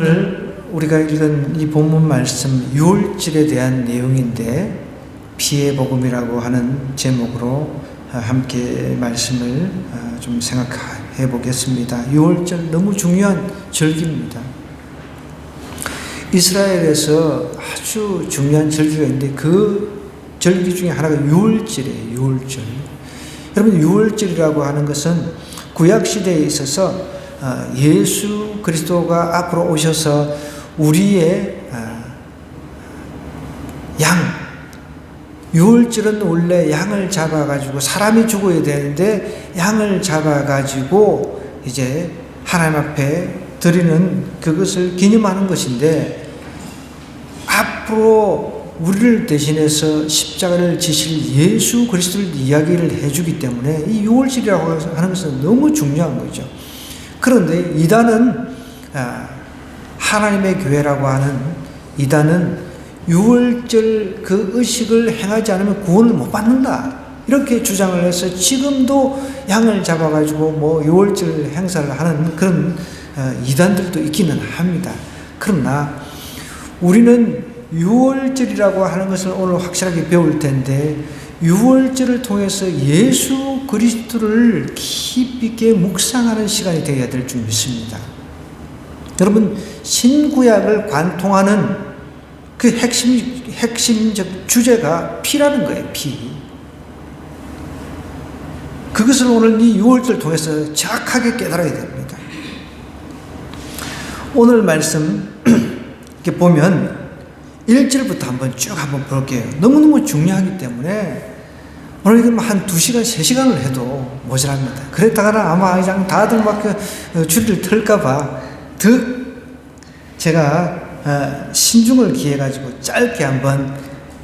오늘 우리가 읽은 이 본문 말씀 유월절에 대한 내용인데 피의 복음이라고 하는 제목으로 함께 말씀을 좀 생각해 보겠습니다. 유월절 너무 중요한 절기입니다. 이스라엘에서 아주 중요한 절기가 있는데 그 절기 중에 하나가 유월절이에요. 유월절. 여러분, 유월절이라고 하는 것은 구약시대에 있어서 예수 그리스도가 앞으로 오셔서 우리의 유월절은 원래 양을 잡아가지고 사람이 죽어야 되는데 양을 잡아가지고 이제 하나님 앞에 드리는 그것을 기념하는 것인데, 앞으로 우리를 대신해서 십자가를 지실 예수 그리스도를 이야기를 해주기 때문에 이 유월절이라고 하는 것은 너무 중요한 거죠. 그런데 이단은 하나님의 교회라고 하는 이단은 유월절 그 의식을 행하지 않으면 구원을 못 받는다, 이렇게 주장을 해서 지금도 양을 잡아가지고 뭐 유월절 행사를 하는 그런 이단들도 있기는 합니다. 그러나 우리는 유월절이라고 하는 것을 오늘 확실하게 배울 텐데, 유월절을 통해서 예수 그리스도를 깊이 있게 묵상하는 시간이 되어야 될 줄 믿습니다. 여러분, 신구약을 관통하는 그 핵심적 주제가 피라는 거예요. 피. 그것을 오늘 이 유월절을 통해서 정확하게 깨달아야 됩니다. 오늘 말씀 이렇게 보면 1절부터 한번 볼게요. 너무너무 중요하기 때문에 오늘 이거 한 2시간, 3시간을 해도 모자랍니다. 그랬다가는 아마 그냥 다들 막 줄을 틀까봐 더 제가 신중을 기해가지고 짧게 한번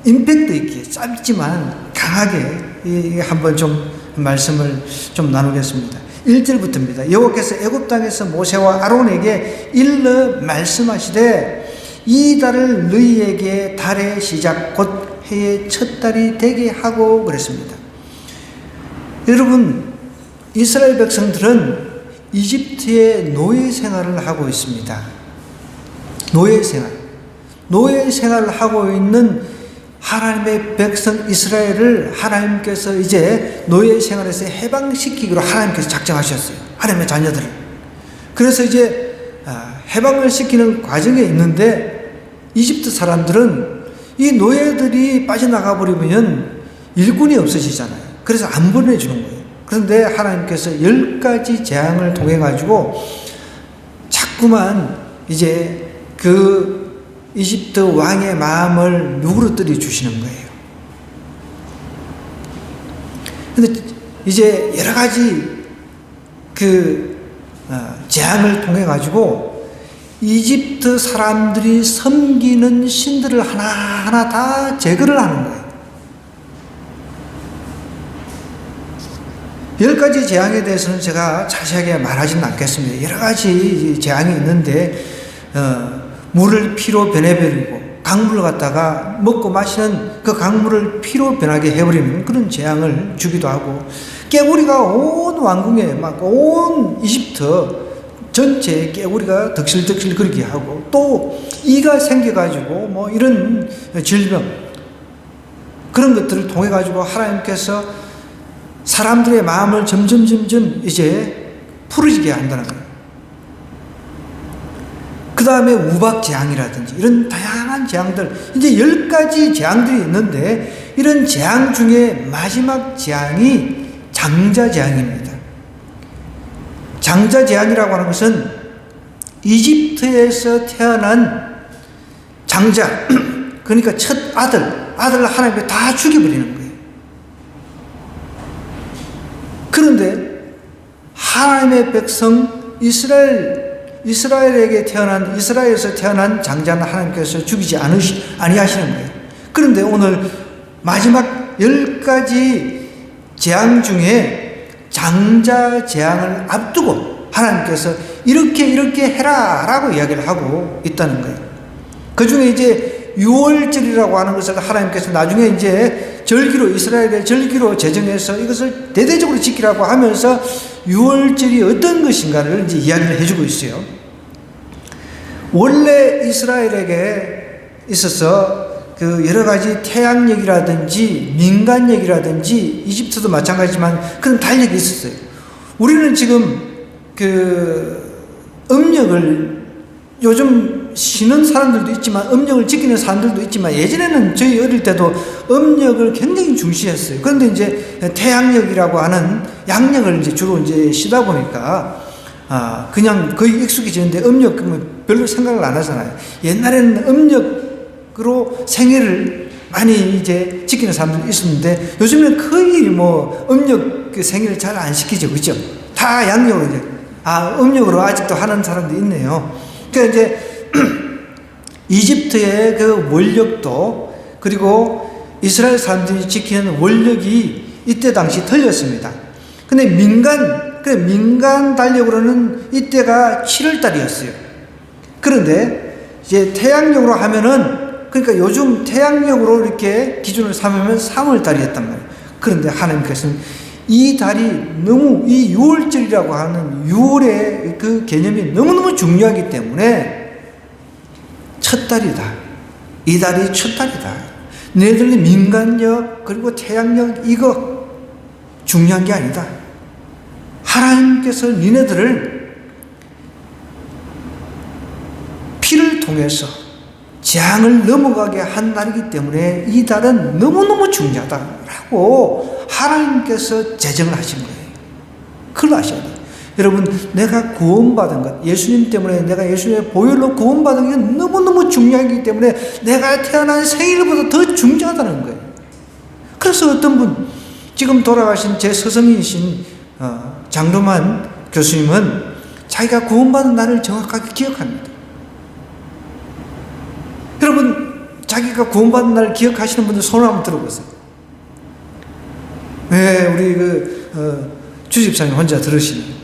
임팩트 있게 짧지만 강하게 한번 좀 말씀을 좀 나누겠습니다. 1절부터입니다. 여호와께서 애굽 땅에서 모세와 아론에게 일러 말씀하시되 이 달을 너희에게 달의 시작 곧 해의 첫 달이 되게 하고 그랬습니다. 여러분, 이스라엘 백성들은 이집트의 노예 생활을 하고 있습니다. 노예 생활을 하고 있는 하나님의 백성 이스라엘을 하나님께서 이제 노예 생활에서 해방시키기로 하나님께서 작정하셨어요. 하나님의 자녀들을. 그래서 이제 해방을 시키는 과정에 있는데, 이집트 사람들은 이 노예들이 빠져나가 버리면 일꾼이 없어지잖아요. 그래서 안 보내주는 거예요. 그런데 하나님께서 10가지 재앙을 통해 가지고 자꾸만 이제 그 이집트 왕의 마음을 누그러뜨려 주시는 거예요. 근데 이제 여러 가지 재앙을 통해 가지고 이집트 사람들이 섬기는 신들을 하나하나 다 제거를 하는 거예요. 10가지 재앙에 대해서는 제가 자세하게 말하지는 않겠습니다. 여러 가지 재앙이 있는데, 물을 피로 변해버리고 강물을 갖다가 먹고 마시는 그 강물을 피로 변하게 해버리는 그런 재앙을 주기도 하고, 깨구리가 온 왕궁에 막 온 이집트 전체에 깨구리가 덕실덕실 거리게 하고, 또 이가 생겨가지고 뭐 이런 질병, 그런 것들을 통해 가지고 하나님께서 사람들의 마음을 점점 이제 풀어지게 한다는 거예요. 그 다음에 우박재앙이라든지 이런 다양한 재앙들, 이제 10가지 재앙들이 있는데, 이런 재앙 중에 마지막 재앙이 장자재앙입니다. 장자재앙이라고 하는 것은 이집트에서 태어난 장자, 그러니까 첫 아들을 하나님께 다 죽여버리는 거예요. 그런데 하나님의 백성 이스라엘에서 태어난 장자는 하나님께서 죽이지 아니하시는 거예요. 그런데 오늘 마지막 10가지 재앙 중에 장자 재앙을 앞두고 하나님께서 이렇게 해라 라고 이야기를 하고 있다는 거예요. 그 중에 이제 유월절이라고 하는 것을 하나님께서 나중에 이제 이스라엘의 절기로 제정해서 이것을 대대적으로 지키라고 하면서 유월절이 어떤 것인가를 이제 이야기를 해주고 있어요. 원래 이스라엘에게 있어서 그 여러 가지 태양력이라든지 민간력이라든지 이집트도 마찬가지지만 그런 달력이 있었어요. 우리는 지금 그 음력을 요즘 쉬는 사람들도 있지만 음력을 지키는 사람들도 있지만 예전에는 저희 어릴 때도 음력을 굉장히 중시했어요. 그런데 이제 태양력이라고 하는 양력을 이제 주로 이제 쉬다 보니까 그냥 거의 익숙해지는데 음력 그러면 별로 생각을 안 하잖아요. 옛날에는 음력으로 생일을 많이 이제 지키는 사람들이 있었는데 요즘에는 거의 뭐 음력 그 생일을 잘 안 시키죠, 그죠? 다 양력으로 이제 음력으로 아직도 하는 사람도 있네요. 그러니까 이제 이집트의 그 원력도 그리고 이스라엘 사람들이 지키는 원력이 이때 당시 틀렸습니다. 근데 민간 달력으로는 이때가 7월 달이었어요. 그런데 이제 태양력으로 하면은 그러니까 요즘 태양력으로 이렇게 기준을 삼으면 3월 달이었단 말이에요. 그런데 하나님께서는 이 달이 너무 이 6월절이라고 하는 6월의 그 개념이 너무너무 중요하기 때문에 첫 달이다. 이 달이 첫 달이다. 너희들의 민간력 그리고 태양력 이거 중요한 게 아니다. 하나님께서 니네들을 피를 통해서 재앙을 넘어가게 한 날이기 때문에 이 달은 너무너무 중요하다라고 하나님께서 제정을 하신 거예요. 그걸 아셔야 돼요. 여러분, 내가 구원받은 것, 예수님 때문에 내가 예수님의 보혈로 구원받은 게 너무너무 중요하기 때문에 내가 태어난 생일보다 더 중요하다는 거예요. 그래서 어떤 분, 지금 돌아가신 제 스승이신 장로만 교수님은 자기가 구원받은 날을 정확하게 기억합니다. 여러분, 자기가 구원받은 날을 기억하시는 분들 손을 한번 들어보세요. 왜 우리 주집사님 혼자 들으시는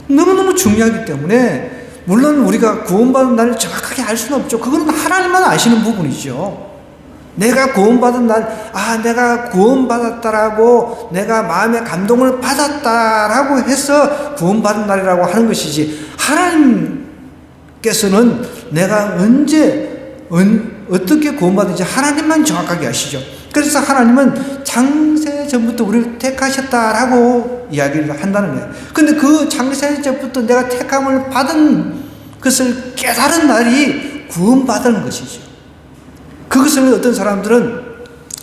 너무너무 중요하기 때문에 물론 우리가 구원받은 날을 정확하게 알 수는 없죠. 그거는 하나님만 아시는 부분이죠. 내가 구원받은 날, 내가 구원받았다라고 내가 마음의 감동을 받았다라고 해서 구원받은 날이라고 하는 것이지 하나님께서는 내가 언제 어떻게 구원받은지 하나님만 정확하게 아시죠. 그래서 하나님은 창세 전부터 우리를 택하셨다라고 이야기를 한다는 거예요. 근데 그 창세 전부터 내가 택함을 받은 것을 깨달은 날이 구원받은 것이죠. 그것을 어떤 사람들은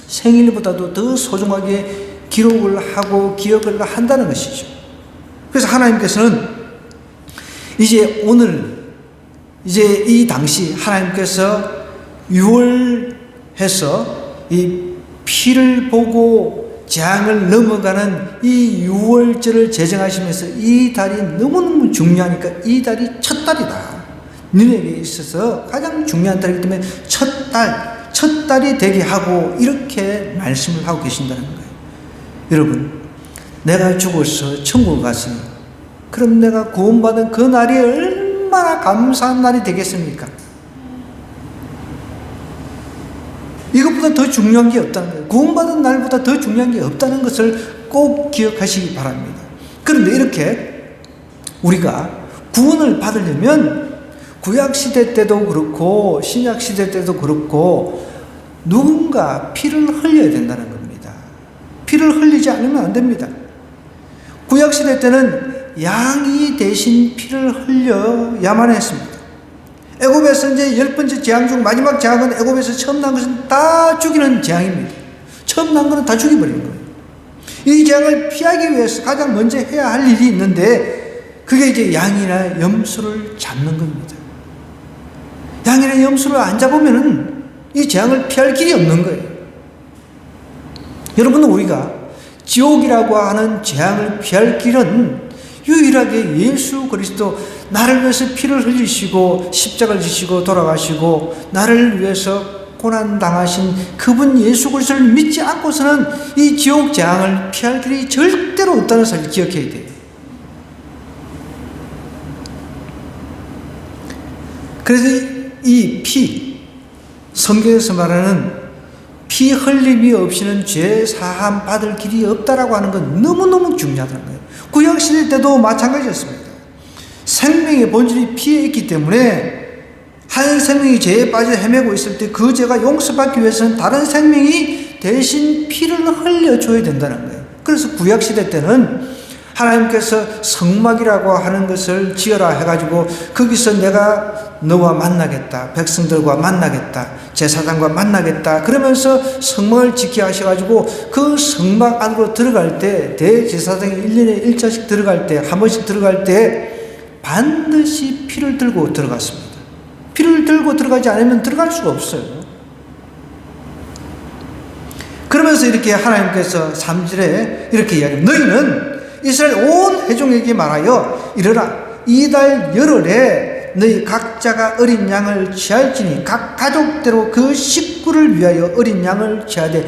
생일보다도 더 소중하게 기록을 하고 기억을 한다는 것이죠. 그래서 하나님께서는 이제 이 당시 하나님께서 6월 해서 이 피를 보고 재앙을 넘어가는 이 6월절을 제정하시면서 이 달이 너무너무 중요하니까 이 달이 첫 달이다. 너에게 있어서 가장 중요한 달이기 때문에 첫 달이 되게 하고 이렇게 말씀을 하고 계신다는 거예요. 여러분, 내가 죽어서 천국 가서 그럼 내가 구원받은 그 날이 얼마나 감사한 날이 되겠습니까? 이것보다 더 중요한 게 없다는 거예요. 구원받은 날보다 더 중요한 게 없다는 것을 꼭 기억하시기 바랍니다. 그런데 이렇게 우리가 구원을 받으려면 구약시대 때도 그렇고 신약시대 때도 그렇고 누군가 피를 흘려야 된다는 겁니다. 피를 흘리지 않으면 안 됩니다. 구약시대 때는 양이 대신 피를 흘려야만 했습니다. 애굽에서 이제 10번째 재앙 중 마지막 재앙은 애굽에서 처음 난 것은 다 죽이는 재앙입니다. 처음 난 것은 다 죽여버리는 거예요. 이 재앙을 피하기 위해서 가장 먼저 해야 할 일이 있는데 그게 이제 양이나 염소를 잡는 겁니다. 양이나 염소를 안 잡으면은 이 재앙을 피할 길이 없는 거예요. 여러분은 우리가 지옥이라고 하는 재앙을 피할 길은 유일하게 예수 그리스도 나를 위해서 피를 흘리시고 십자가를 지시고 돌아가시고 나를 위해서 고난당하신 그분 예수 그리스도를 믿지 않고서는 이 지옥 재앙을 피할 길이 절대로 없다는 사실을 기억해야 돼요. 그래서 이 피, 성경에서 말하는 피 흘림이 없이는 죄 사함 받을 길이 없다라고 하는 건 너무너무 중요하다는 거예요. 구약시대 때도 마찬가지였습니다. 생명의 본질이 피에 있기 때문에 생명이 죄에 빠져 헤매고 있을 때 그 죄가 용서받기 위해서는 다른 생명이 대신 피를 흘려줘야 된다는 거예요. 그래서 구약시대 때는 하나님께서 성막이라고 하는 것을 지어라 해가지고 거기서 내가 너와 만나겠다, 백성들과 만나겠다, 제사장과 만나겠다 그러면서 성막을 지키게 하셔가지고 그 성막 안으로 들어갈 때 대제사장이 1년에 1차씩 들어갈 때 한 번씩 들어갈 때 반드시 피를 들고 들어갔습니다. 피를 들고 들어가지 않으면 들어갈 수가 없어요. 그러면서 이렇게 하나님께서 3절에 이렇게 이야기합니다. 너희는 이스라엘 온 회중에게 말하여 이르라 이달 열흘에 너희 각자가 어린 양을 취할지니 각 가족대로 그 식구를 위하여 어린 양을 취하되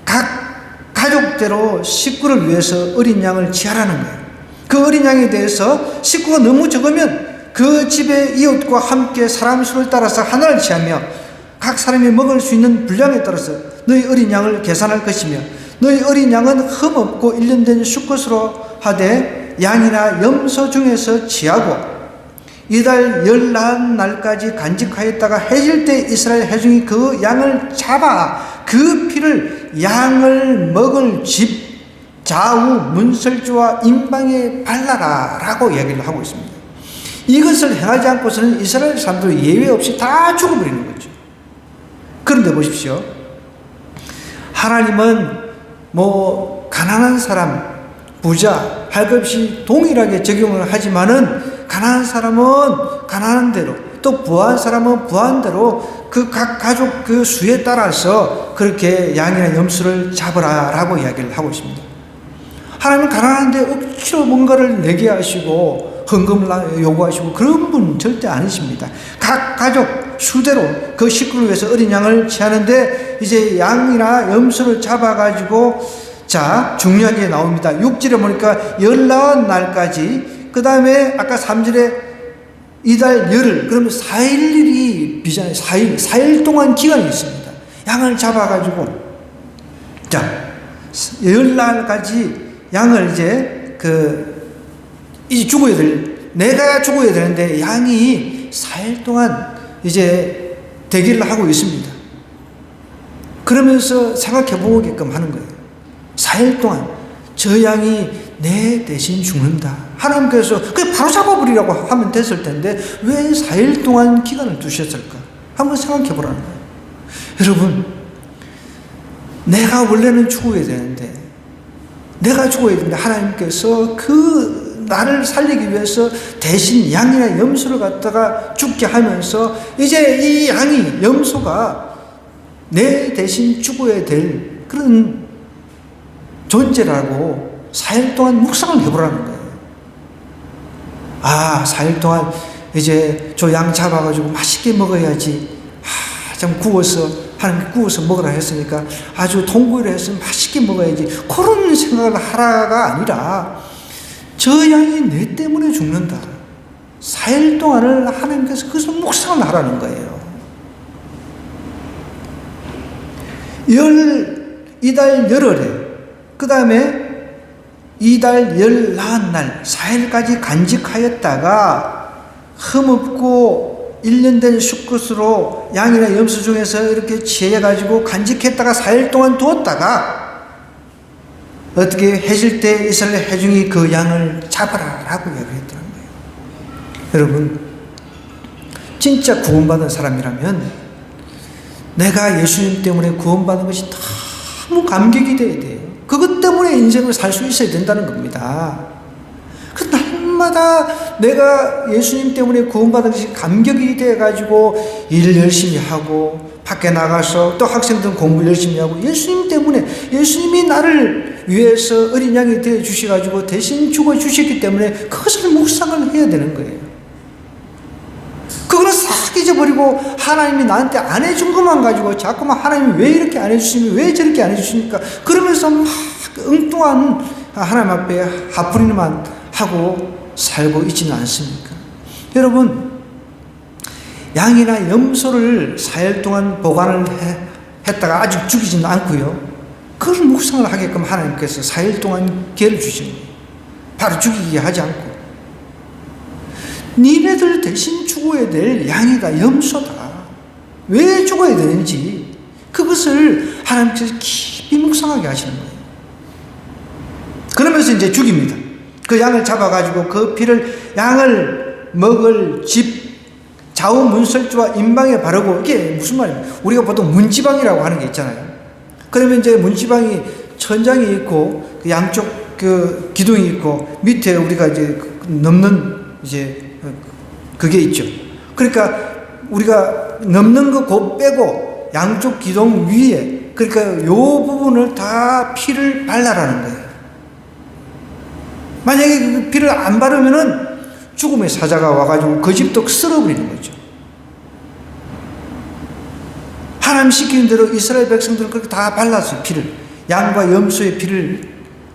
각 가족대로 식구를 위해서 어린 양을 취하라는 거예요. 그 어린 양에 대해서 식구가 너무 적으면 그 집의 이웃과 함께 사람 수를 따라서 하나를 취하며 각 사람이 먹을 수 있는 분량에 따라서 너희 어린 양을 계산할 것이며 너희 어린 양은 흠없고 1년 된 수컷으로 하되 양이나 염소 중에서 취하고 이달 14날까지 간직하였다가 해질 때 이스라엘 회중이 그 양을 잡아 그 피를 양을 먹을 집 좌우 문설주와 임방에 발라라 라고 이야기를 하고 있습니다. 이것을 행하지 않고서는 이스라엘 사람들 예외 없이 다 죽어버리는 거죠. 그런데 보십시오. 하나님은 가난한 사람, 부자, 할 것 없이 동일하게 적용을 하지만은 가난한 사람은 가난한 대로 또 부한 사람은 부한 대로 그 각 가족 그 수에 따라서 그렇게 양이나 염소를 잡으라 라고 이야기를 하고 있습니다. 하나님은 가난한데 억지로 뭔가를 내게 하시고 헌금을 요구하시고 그런 분 절대 아니십니다. 각 가족 수대로 그 식구를 위해서 어린 양을 취하는데 이제 양이나 염소를 잡아가지고 자 중요한 게 나옵니다. 6절에 보니까 14날까지 그 다음에 아까 3절에 이달 열흘 그러면 4일이 비잖아요. 4일 동안 기간이 있습니다. 양을 잡아가지고 자 10날까지 양을 이제 이제 죽어야 내가 죽어야 되는데 양이 4일 동안 이제 대기를 하고 있습니다. 그러면서 생각해 보게끔 하는 거예요. 4일 동안 저 양이 내 대신 죽는다. 하나님께서 그냥 바로 잡아버리라고 하면 됐을 텐데 왜 4일 동안 기간을 두셨을까? 한번 생각해 보라는 거예요. 여러분, 내가 원래는 죽어야 되는데 내가 죽어야 되는데 하나님께서 그 나를 살리기 위해서 대신 양이나 염소를 갖다가 죽게 하면서 이제 이 양이 염소가 내 대신 죽어야 될 그런 존재라고 4일 동안 묵상을 해보라는 거예요. 4일 동안 이제 저 양 잡아가지고 맛있게 먹어야지. 좀 구워서 하나님 구워서 먹으라 했으니까 아주 통구이로 해서 맛있게 먹어야지. 그런 생각을 하라가 아니라 저 양이 내 때문에 죽는다. 4일 동안을 하나님께서 그것을 묵상을 하라는 거예요. 이달 열흘에 그 다음에 이달 14날 4일까지 간직하였다가 흠없고 1년 된 수컷으로 양이나 염소 중에서 이렇게 취해가지고 간직했다가 4일 동안 두었다가 어떻게 해질 때 이스라엘 회중이 그 양을 잡아라 라고 이야기했더라는 거예요. 여러분, 진짜 구원받은 사람이라면 내가 예수님 때문에 구원받은 것이 너무 감격이 돼야 돼요. 그것 때문에 인생을 살 수 있어야 된다는 겁니다. 그 날마다 내가 예수님 때문에 구원받은 것이 감격이 돼가지고 일 열심히 하고 밖에 나가서 또 학생들은 공부 열심히 하고 예수님 때문에 예수님이 나를 위해서 어린 양이 되어 주셔가지고 대신 죽어 주셨기 때문에 그것을 묵상을 해야 되는 거예요. 그거는 싹 잊어버리고 하나님이 나한테 안 해준 것만 가지고 자꾸만 하나님이 왜 이렇게 안 해주시니 왜 저렇게 안 해주십니까? 그러면서 막 엉뚱한 하나님 앞에 하프리만 하고 살고 있지는 않습니까? 여러분, 양이나 염소를 4일 동안 보관을 했다가 아직 죽이지는 않고요. 그걸 묵상을 하게끔 하나님께서 4일 동안 기회를 주신 거예요. 바로 죽이게 하지 않고. 니네들 대신 죽어야 될 양이다, 염소다. 왜 죽어야 되는지 그것을 하나님께서 깊이 묵상하게 하시는 거예요. 그러면서 이제 죽입니다. 그 양을 잡아가지고 그 피를 양을 먹을 집 좌우 문설주와 임방에 바르고, 이게 무슨 말입니까? 우리가 보통 문지방이라고 하는 게 있잖아요. 그러면 이제 문지방이 천장이 있고 그 양쪽 그 기둥이 있고 밑에 우리가 이제 넘는 이제 그게 있죠. 그러니까 우리가 넘는 거 곧 빼고 양쪽 기둥 위에, 그러니까 요 부분을 다 피를 발라라는 거예요. 만약에 그 피를 안 바르면은 죽음의 사자가 와가지고 그 집도 쓸어버리는 거죠. 하나님 시키는 대로 이스라엘 백성들은 그렇게 다 발랐어요. 피를, 양과 염소의 피를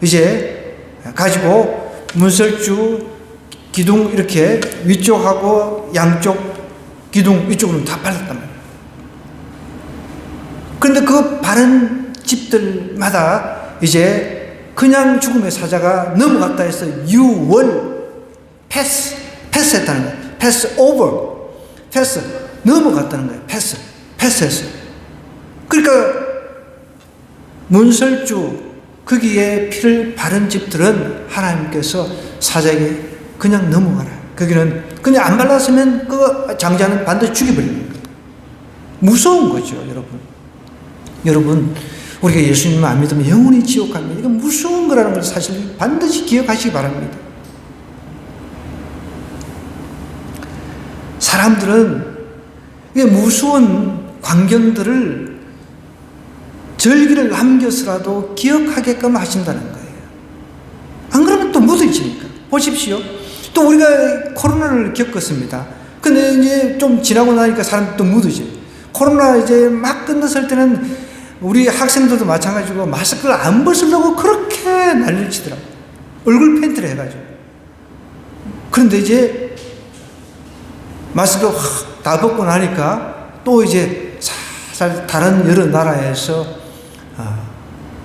이제 가지고 문설주 기둥 이렇게 위쪽하고 양쪽 기둥 위쪽으로 다 발랐단 말이에요. 그런데 그 바른 집들마다 이제 그냥 죽음의 사자가 넘어갔다 해서 you will 패스했다는 거예요. 패스 넘어갔다는 거예요. 패스했어요. 그러니까 문설주 거기에 피를 바른 집들은 하나님께서 사자에게 그냥 넘어가라. 거기는 그냥 안 발랐으면 그 장자는 반드시 죽여버리는 거예요. 무서운 거죠, 여러분. 우리가 예수님을 안 믿으면 영원히 지옥 갑니다. 이건 무서운 거라는 걸 사실 반드시 기억하시기 바랍니다. 사람들은 이 무서운 광경들을 절기를 남겨서라도 기억하게끔 하신다는 거예요. 안 그러면 또 무뎌지니까. 보십시오. 또 우리가 코로나를 겪었습니다. 근데 이제 좀 지나고 나니까 사람들이 또 무뎌져요. 코로나 이제 막 끝났을 때는 우리 학생들도 마찬가지고 마스크를 안 벗으려고 그렇게 난리를 치더라고요. 얼굴 팬티를 해가지고. 그런데 이제 마스크 다 벗고 나니까 또 이제 살살 다른 여러 나라에서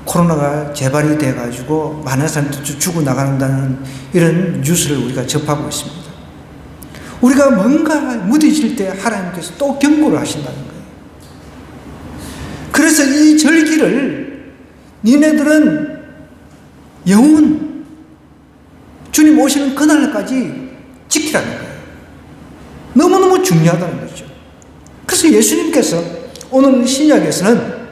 코로나가 재발이 돼가지고 많은 사람들이 죽어나간다는 이런 뉴스를 우리가 접하고 있습니다. 우리가 뭔가 무뎌질 때 하나님께서 또 경고를 하신다는 거예요. 그래서 이 절기를 니네들은 영원 주님 오시는 그날까지 지키라는 거예요. 너무너무 중요하다는 거죠. 그래서 예수님께서 오늘 신약에서는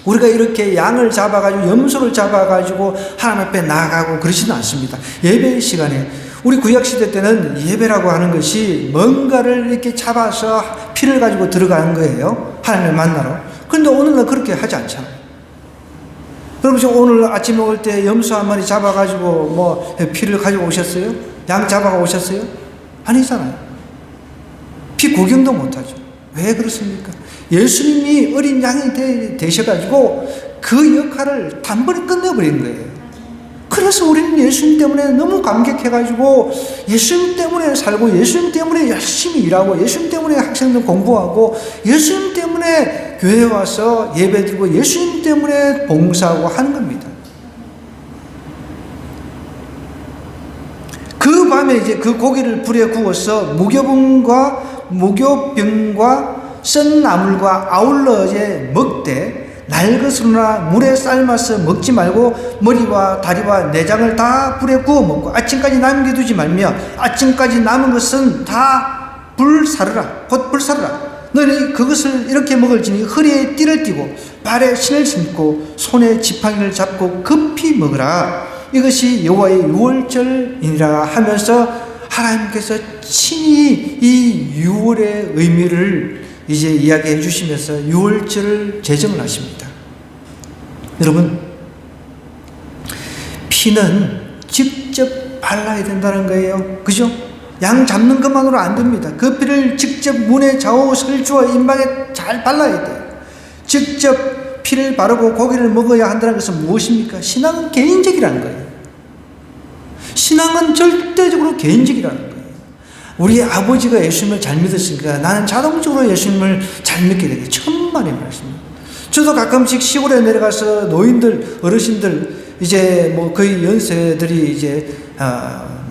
우리가 이렇게 양을 잡아가지고 염소를 잡아가지고 하나님 앞에 나아가고 그러지는 않습니다. 예배 시간에 우리 구약시대 때는 예배라고 하는 것이 뭔가를 이렇게 잡아서 피를 가지고 들어가는 거예요. 하나님을 만나러. 그런데 오늘은 그렇게 하지 않잖아요. 여러분 오늘 아침 먹을 때 염소 한 마리 잡아가지고 뭐 피를 가지고 오셨어요? 양 잡아가 오셨어요? 아니잖아요. 피 구경도 못하죠. 왜 그렇습니까? 예수님이 어린 양이 되셔가지고 그 역할을 단번에 끝내버린 거예요. 그래서 우리는 예수님 때문에 너무 감격해가지고 예수님 때문에 살고 예수님 때문에 열심히 일하고 예수님 때문에 학생들 공부하고 예수님 때문에 교회에 와서 예배드리고 예수님 때문에 봉사하고 하는 겁니다. 그 밤에 이제 그 고기를 불에 구워서 무교병과 썬 나물과 아울러 이제 먹되 날것으로나 물에 삶아서 먹지 말고 머리와 다리와 내장을 다 불에 구워 먹고 아침까지 남겨두지 말며 아침까지 남은 것은 다 불사르라. 곧 불사르라. 너희 그것을 이렇게 먹을지니 허리에 띠를 띠고 발에 신을 신고 손에 지팡이를 잡고 급히 먹으라. 이것이 여호와의 유월절이니라 하면서 하나님께서 친히 이 유월의 의미를 이제 이야기해 주시면서 유월절을 제정을 하십니다. 여러분, 피는 직접 발라야 된다는 거예요. 그죠? 양 잡는 것만으로 안 됩니다. 그 피를 직접 문의 좌우 설주와 임방에 잘 발라야 돼요. 직접 피를 바르고 고기를 먹어야 한다는 것은 무엇입니까? 신앙은 개인적이라는 거예요. 신앙은 절대적으로 개인적이라는 거예요. 우리 아버지가 예수님을 잘 믿었으니까 나는 자동적으로 예수님을 잘 믿게 되게 천만의 말씀입니다. 저도 가끔씩 시골에 내려가서 노인들, 어르신들, 이제 뭐 거의 연세들이 이제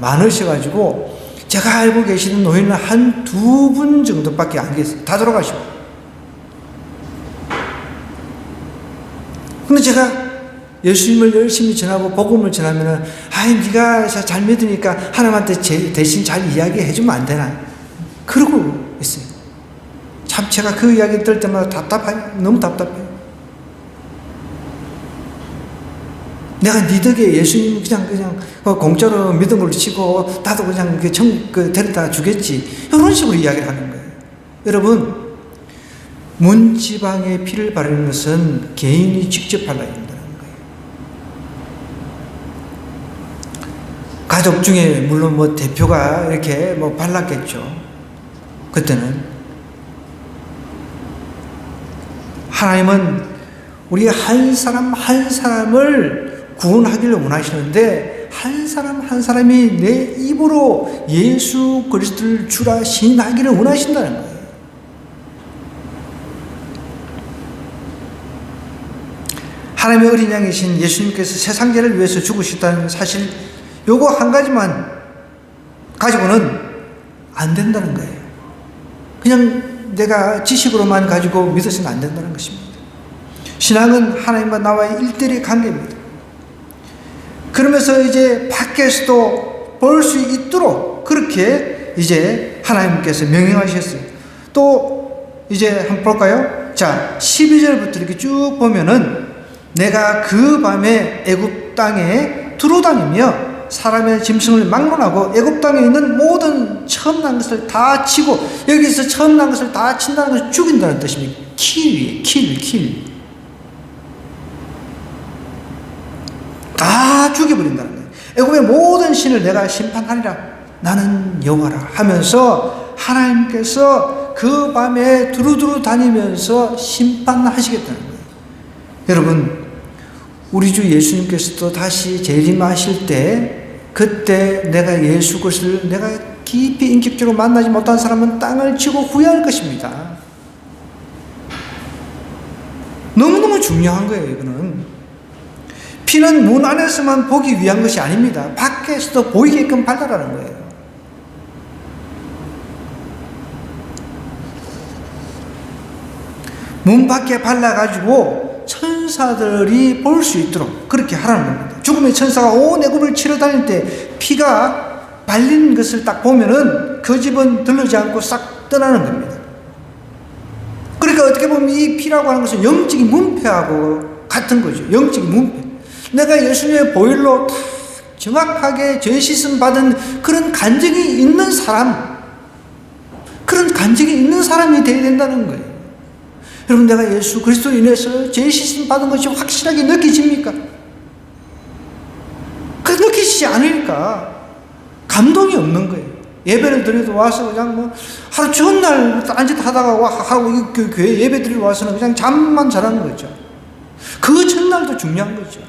많으셔가지고 제가 알고 계시는 노인은 한 2분 정도밖에 안 계세요. 다 돌아가시고. 근데 제가 예수님을 열심히 전하고 복음을 전하면은, 아이, 네가 잘 믿으니까 하나님한테 대신 잘 이야기해 주면 안 되나? 그러고 있어요. 참 제가 그 이야기 들을 때마다 답답해요. 너무 답답해요. 내가 네 덕에 예수님 그냥 공짜로 믿은 걸로 치고 나도 그냥 데려다 주겠지. 이런 식으로 이야기를 하는 거예요. 여러분, 문지방에 피를 바르는 것은 개인이 직접 발라야 된다는 거예요. 가족 중에 물론 뭐 대표가 이렇게 뭐 발랐겠죠. 그때는 하나님은 우리 한 사람 한 사람을 구원하기를 원하시는데, 한 사람 한 사람이 내 입으로 예수 그리스도를 주라 시인하기를 원하신다는 거예요. 하나님의 어린 양이신 예수님께서 세상 죄를 위해서 죽으셨다는 사실, 요거 한 가지만 가지고는 안 된다는 거예요. 그냥 내가 지식으로만 가지고 믿어서는 안 된다는 것입니다. 신앙은 하나님과 나와의 일대일의 관계입니다. 그러면서 이제 밖에서도 볼 수 있도록 그렇게 이제 하나님께서 명령하셨어요. 또 이제 한번 볼까요? 자, 12절부터 이렇게 쭉 보면은, 내가 그 밤에 애굽 땅에 두루다니며 사람의 짐승을 막론하고 애굽 땅에 있는 모든 처음 난 것을 다 치고, 여기서 처음 난 것을 다 친다는 것을 죽인다는 뜻입니다. 킬. 다 죽여버린다는 거예요. 애굽의 모든 신을 내가 심판하리라. 나는 여호와라 하면서 하나님께서 그 밤에 두루두루 다니면서 심판하시겠다는 거예요. 여러분, 우리 주 예수님께서도 다시 재림하실 때, 그때 내가 예수 그리스도를 내가 깊이 인격적으로 만나지 못한 사람은 땅을 치고 후회할 것입니다. 너무너무 중요한 거예요. 이거는 피는 문 안에서만 보기 위한 것이 아닙니다. 밖에서도 보이게끔 발달하는 거예요. 문 밖에 발라가지고 천사들이 볼 수 있도록 그렇게 하라는 겁니다. 죽음의 천사가 온 애굽을 치러 다닐 때 피가 발린 것을 딱 보면은 그 집은 들르지 않고 싹 떠나는 겁니다. 그러니까 어떻게 보면 이 피라고 하는 것은 영적인 문패하고 같은 거죠. 영적인 문패. 내가 예수님의 보혈로 다 정확하게 죄 씻음 받은 그런 간증이 있는 사람, 그런 간증이 있는 사람이 되어야 된다는 거예요. 여러분, 내가 예수 그리스도로 인해서 죄 씻음 받은 것이 확실하게 느껴집니까? 그 느끼시지 않으니까 감동이 없는 거예요. 예배를 드려도 와서 그냥 뭐 하루 전날 딴짓하다가 하고 그 교회 예배 드리러 와서는 그냥 잠만 자라는 거죠. 그 전날도 중요한 거죠.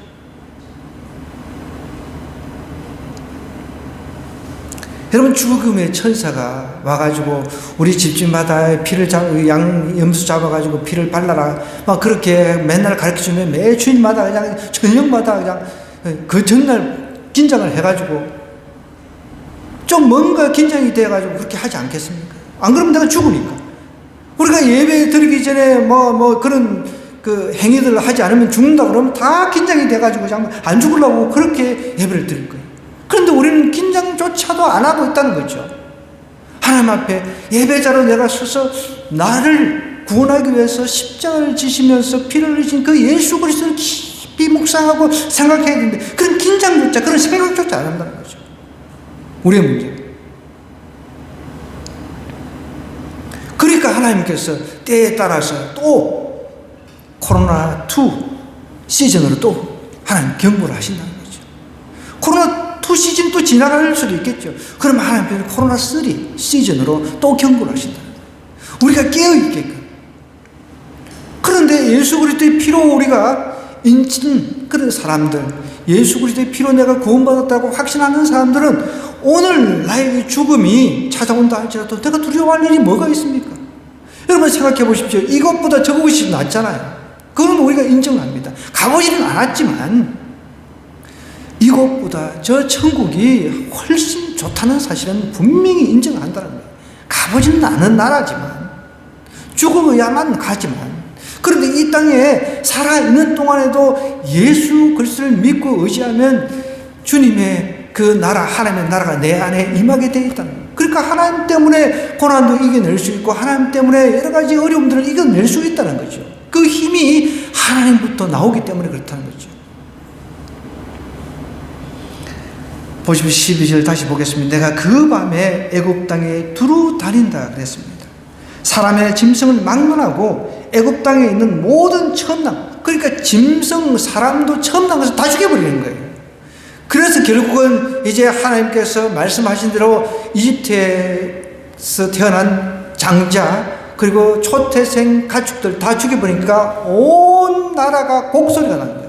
여러분, 죽음의 천사가 와가지고 우리 집집마다 피를 염소 잡아가지고 피를 발라라, 막 그렇게 맨날 가르쳐주면 매 주일마다 그냥 저녁마다 그냥 그 전날 긴장을 해가지고 좀 뭔가 긴장이 돼가지고 그렇게 하지 않겠습니까? 안 그러면 내가 죽으니까. 우리가 예배 드리기 전에 뭐 그런 그 행위들을 하지 않으면 죽는다 그러면 다 긴장이 돼가지고 그냥 안 죽으려고 그렇게 예배를 드릴 거예요. 그런데 우리는 긴장조차도 안 하고 있다는 거죠. 하나님 앞에 예배자로 내가 서서 나를 구원하기 위해서 십자가를 지시면서 피를 흘리신 그 예수 그리스도를 깊이 묵상하고 생각해야 되는데, 그런 긴장조차, 그런 생각조차 안 한다는 거죠. 우리의 문제. 그러니까 하나님께서 때에 따라서 또 코로나2 시즌으로 또 하나님 경고를 하신다는 거죠. 코로나2 시즌 또 지나갈 수도 있겠죠. 그럼 하나님께서 코로나3 시즌으로 또 경고를 하신다는 거예요. 우리가 깨어있게끔. 그런데 예수 그리스도의 피로 우리가 인친 그런 사람들, 예수 그리스도의 피로 내가 구원받았다고 확신하는 사람들은 오늘 나에게 죽음이 찾아온다 할지라도 내가 두려워할 일이 뭐가 있습니까? 여러분 생각해 보십시오. 이것보다 저것이 낫잖아요. 그건 우리가 인정합니다. 가보지는 않았지만 이것보다 저 천국이 훨씬 좋다는 사실은 분명히 인정한다는 거예요. 가보지는 않은 나라지만 죽어야만 가지만 그런데 이 땅에 살아있는 동안에도 예수 그리스도를 믿고 의지하면 주님의 그 나라, 하나님의 나라가 내 안에 임하게 되어 있다는 거예요. 그러니까 하나님 때문에 고난도 이겨낼 수 있고 하나님 때문에 여러 가지 어려움들을 이겨낼 수 있다는 거죠. 그 힘이 하나님부터 나오기 때문에 그렇다는 거죠. 보십시오. 12절 다시 보겠습니다. 내가 그 밤에 애굽 땅에 두루 다닌다 그랬습니다. 사람의 짐승을 막론하고 애굽 땅에 있는 모든 첨랑, 그러니까 짐승, 사람도 첨랑 것을 다 죽여버리는 거예요. 그래서 결국은 이제 하나님께서 말씀하신 대로 이집트에서 태어난 장자 그리고 초태생 가축들 다 죽여버리니까 온 나라가 곡소리가 나는 거예요.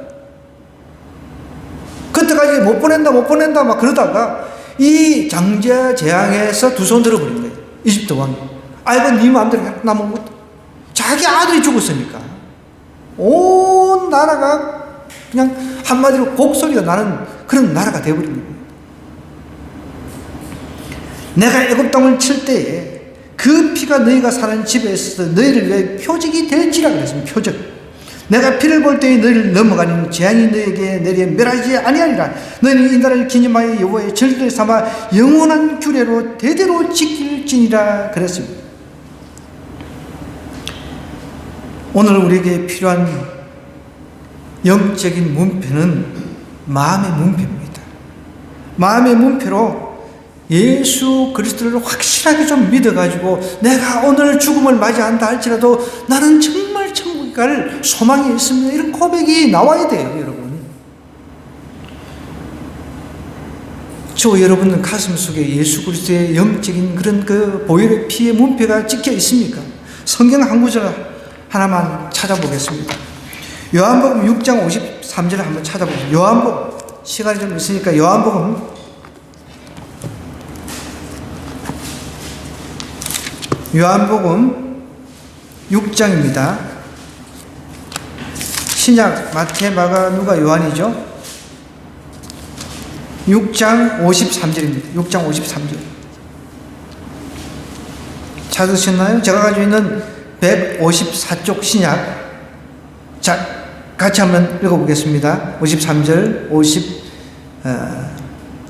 그때까지 못 보낸다 막 그러다가 이 장자 재앙에서 두 손 들어버린 거예요. 이집트 왕이. 아이고 네 마음대로 해. 나만 못. 자기 아들이 죽었으니까 온 나라가 그냥 한마디로 곡소리가 나는 그런 나라가 되어버린 거예요. 내가 애굽 땅을 칠 때에 그 피가 너희가 사는 집에 있어서 너희를 위해 표적이 될지라 그랬습니다. 표적. 내가 피를 볼 때에 너희를 넘어가는 재앙이 너희에게 내려 멸하지 아니하리라. 너희는 이 날을 기념하여 여호와의 절기를 삼아 영원한 규례로 대대로 지킬지니라 그랬습니다. 오늘 우리에게 필요한 영적인 문패는 마음의 문패입니다. 마음의 문패로 예수 그리스도를 확실하게 좀 믿어가지고 내가 오늘 죽음을 맞이한다 할지라도 나는 정말 천국에 갈 소망이 있습니다. 이런 고백이 나와야 돼요, 여러분. 저 여러분 가슴 속에 예수 그리스도의 영적인 그런 그 보혈의 피의 문패가 찍혀 있습니까? 성경 한 구절 하나만 찾아보겠습니다. 요한복음 6장 53절을 한번 찾아보세요. 요한복음, 시간이 좀 있으니까 요한복음 6장입니다. 신약 마태, 마가, 누가, 요한이죠. 6장 53절입니다. 6장 53절 찾으셨나요? 제가 가지고 있는 154쪽 신약. 자, 같이 한번 읽어보겠습니다. 53절,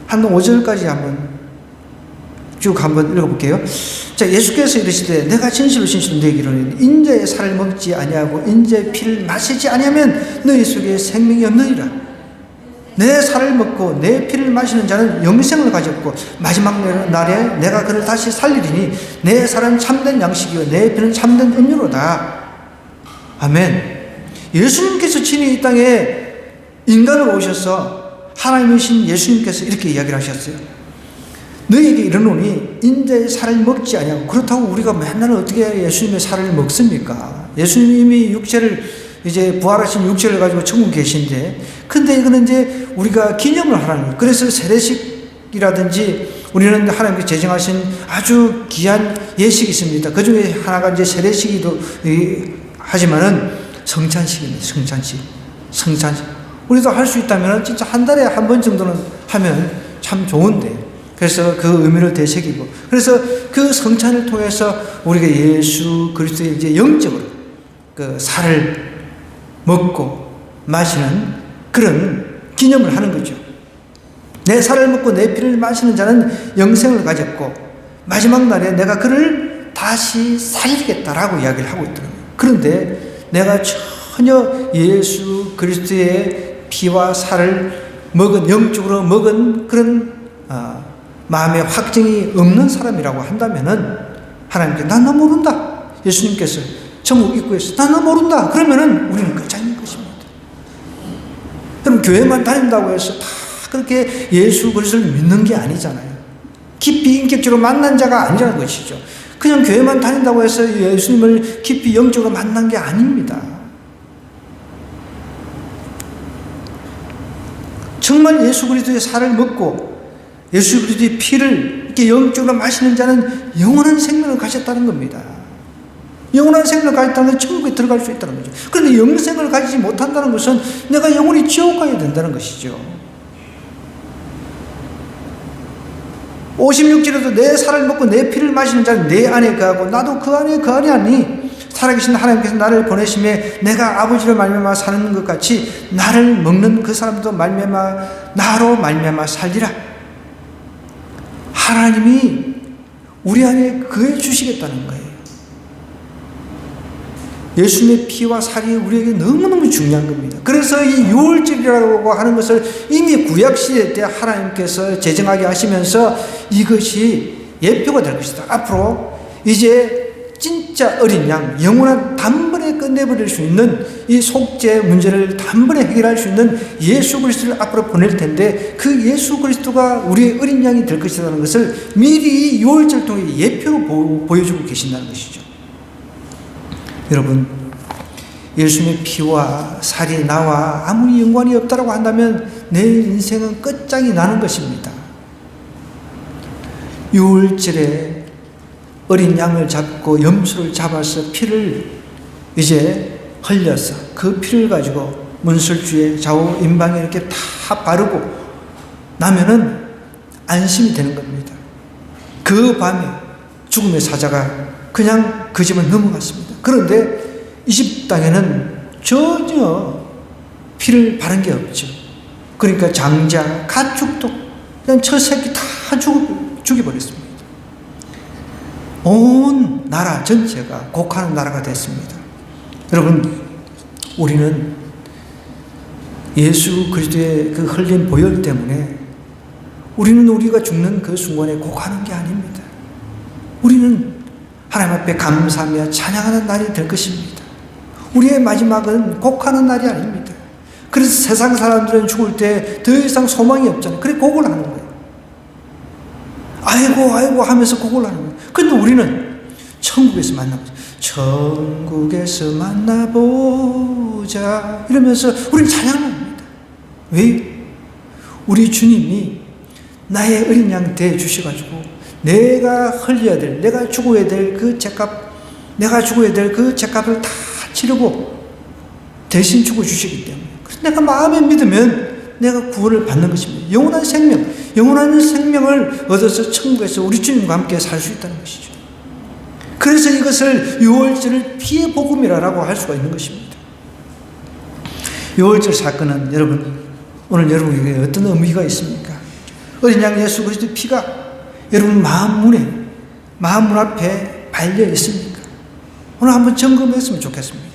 한 5절까지 한번 쭉 한번 읽어볼게요. 자, 예수께서 이르시되 내가 진실로 너희에게 이르노니 인자의 살을 먹지 아니하고 인자의 피를 마시지 아니하면 너희 속에 생명이 없느니라. 내 살을 먹고 내 피를 마시는 자는 영생을 가졌고 마지막 날에 내가 그를 다시 살리리니 내 살은 참된 양식이요 내 피는 참된 음료로다. 아멘. 예수님께서 친히 이 땅에 인간으로 오셔서 하나님이신 예수님께서 이렇게 이야기를 하셨어요. 너희에게 이르노니 인자의 살을 먹지 아니하고. 그렇다고 우리가 맨날 어떻게 예수님의 살을 먹습니까? 예수님이 육체를 이제 부활하신 육체를 가지고 천국에 계신데, 근데 이거는 이제 우리가 기념을 하라는 거예요. 그래서 세례식이라든지 우리는 하나님께 제정하신 아주 귀한 예식이 있습니다. 그 중에 하나가 이제 세례식이도 하지만은 성찬식입니다. 성찬식. 우리도 할 수 있다면 진짜 한 달에 한 번 정도는 하면 참 좋은데. 그래서 그 의미를 되새기고, 그래서 그 성찬을 통해서 우리가 예수 그리스도의 이제 영적으로 그 살을 먹고 마시는 그런 기념을 하는 거죠. 내 살을 먹고 내 피를 마시는 자는 영생을 가졌고 마지막 날에 내가 그를 다시 살리겠다라고 이야기를 하고 있더라고요. 그런데 내가 전혀 예수 그리스도의 피와 살을 먹은, 영적으로 먹은 그런 마음의 확증이 없는 사람이라고 한다면은 하나님께 난 너 모른다. 예수님께서 천국 입구에서 난 너 모른다. 그러면은 우리는 끝장인 것입니다. 그럼 교회만 다닌다고 해서 다 그렇게 예수 그리스도를 믿는 게 아니잖아요. 깊이 인격적으로 만난 자가 아니라는 것이죠. 그냥 교회만 다닌다고 해서 예수님을 깊이 영적으로 만난 게 아닙니다. 정말 예수 그리스도의 살을 먹고 예수 그리스도의 피를 이렇게 영적으로 마시는 자는 영원한 생명을 가졌다는 겁니다. 영원한 생명을 가졌다는 건 천국에 들어갈 수 있다는 거죠. 그런데 영생을 가지지 못한다는 것은 내가 영원히 지옥 가야 된다는 것이죠. 56절에도 내 살을 먹고 내 피를 마시는 자는 내 안에 거하고 나도 그 안에 거하니 살아계신 하나님께서 나를 보내심에 내가 아버지로 말미암아 사는 것 같이 나를 먹는 그 사람도 나로 말미암아 살리라. 하나님이 우리 안에 그해 주시겠다는 거예요. 예수님의 피와 살이 우리에게 너무너무 중요한 겁니다. 그래서 이 유월절이라고 하는 것을 이미 구약시대 때 하나님께서 제정하게 하시면서 이것이 예표가 될 것이다. 앞으로 이제 진짜 어린 양, 영원한 단번에 끝내버릴 수 있는 이 속죄 문제를 단번에 해결할 수 있는 예수 그리스도를 앞으로 보낼 텐데 그 예수 그리스도가 우리의 어린 양이 될 것이라는 것을 미리 유월절 통해 예표로 보여주고 계신다는 것이죠. 여러분, 예수님의 피와 살이 나와 아무리 연관이 없다고 한다면 내 인생은 끝장이 나는 것입니다. 유월절에 어린 양을 잡고 염소를 잡아서 피를 이제 흘려서 그 피를 가지고 문설주에 좌우 임방에 이렇게 다 바르고 나면은 안심이 되는 겁니다. 그 밤에 죽음의 사자가 그냥 그 집을 넘어갔습니다. 그런데 이 집 땅에는 전혀 피를 바른 게 없죠. 그러니까 장자, 가축도 그냥 저 새끼 다 죽여버렸습니다. 온 나라 전체가 곡하는 나라가 됐습니다. 여러분, 우리는 예수 그리스도의 그 흘린 보혈 때문에 우리는 우리가 죽는 그 순간에 곡하는 게 아닙니다. 우리는 하나님 앞에 감사하며 찬양하는 날이 될 것입니다. 우리의 마지막은 곡하는 날이 아닙니다. 그래서 세상 사람들은 죽을 때 더 이상 소망이 없잖아요. 그래 곡을 하는 거예요. 아이고 하면서 곡을 하는 거예요. 그런데 우리는 천국에서 만나보자. 천국에서 만나보자. 이러면서 우리는 찬양합니다. 왜? 우리 주님이 나의 어린 양 대주셔가지고 내가 흘려야 될, 내가 죽어야 될 그 죄값, 내가 죽어야 될 그 죄값을 다 치르고 대신 죽어주시기 때문에. 그래서 내가 마음에 믿으면 내가 구원을 받는 것입니다. 영원한 생명을 얻어서 천국에서 우리 주님과 함께 살 수 있다는 것이죠. 그래서 이것을 유월절을 피의 복음이라고 할 수가 있는 것입니다. 유월절 사건은 오늘 여러분에게 어떤 의미가 있습니까? 어린 양 예수 그리스도의 피가 여러분 마음 문 앞에 발려 있습니까? 오늘 한번 점검했으면 좋겠습니다.